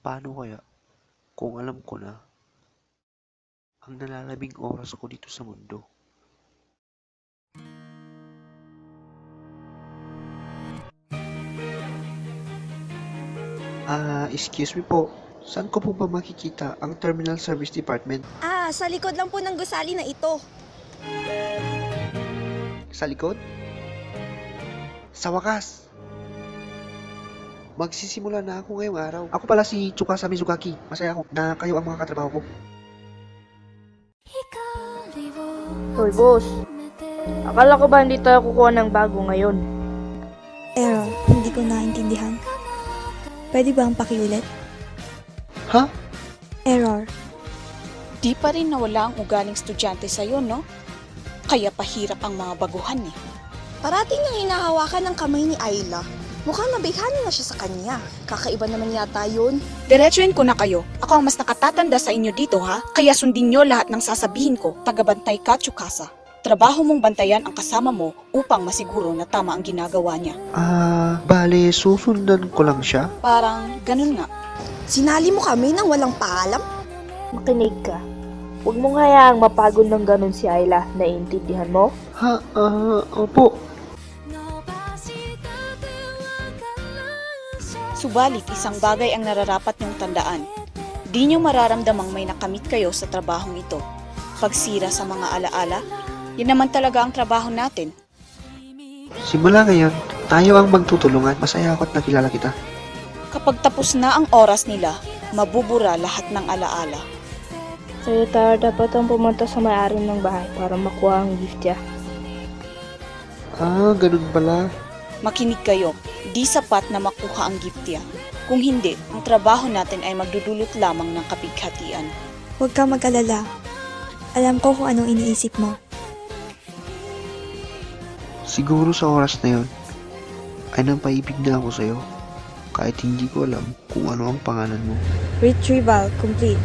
Paano kaya kung alam ko na ang nalalabing oras ko dito sa mundo? Excuse me po. Saan ko po ba makikita ang Terminal Service Department? Sa likod lang po ng gusali na ito. Sa likod? Sa wakas! Magsisimula na ako ngayong araw. Ako pala si Tsukasa Mizukaki. Masaya ako na kayo ang mga katrabaho ko. Hoy, boss. Akala ko ba hindi tayo kukuha ng bago ngayon? Error, hindi ko naintindihan. Pwede ba ang pakiulit? Ha? Error. Di pa rin nawala ang ugaling estudyante sa'yo, no? Kaya pahirap ang mga baguhan eh. Parating niyang hinahawakan ng kamay ni Ayla. Mukhang nabighanan na siya sa kanya. Kakaiba naman yata yun. Diretsuhin ko na kayo. Ako ang mas nakatatanda sa inyo dito, ha? Kaya sundin nyo lahat ng sasabihin ko. Tagabantay ka, Tsukasa. Trabaho mong bantayan ang kasama mo upang masiguro na tama ang ginagawa niya. Bale, susundan ko lang siya? Parang ganun nga. Sinali mo kami nang walang paalam? Makinig ka. Huwag mong hayaang mapagod ng ganun si Ayla. Naiintindihan mo? Opo. Subalit, isang bagay ang nararapat niyong tandaan. Di niyo mararamdamang may nakamit kayo sa trabahong ito. Pagsira sa mga alaala, yun naman talaga ang trabaho natin. Simula ngayon, tayo ang magtutulungan. Masaya ako at nakilala kita. Kapag tapos na ang oras nila, mabubura lahat ng alaala. Sa'yo tayo dapat ang pumunta sa may-ari ng bahay para makuha ang gift niya. Ganun pala. Makinig kayo, di sapat na makuha ang gift niya. Kung hindi, ang trabaho natin ay magdudulot lamang ng kapighatian. Huwag kang mag-alala. Alam ko kung anong iniisip mo. Siguro sa oras na yun, ay napaibig na ako sa'yo. Kahit hindi ko alam kung ano ang pangalan mo. Retrieval complete.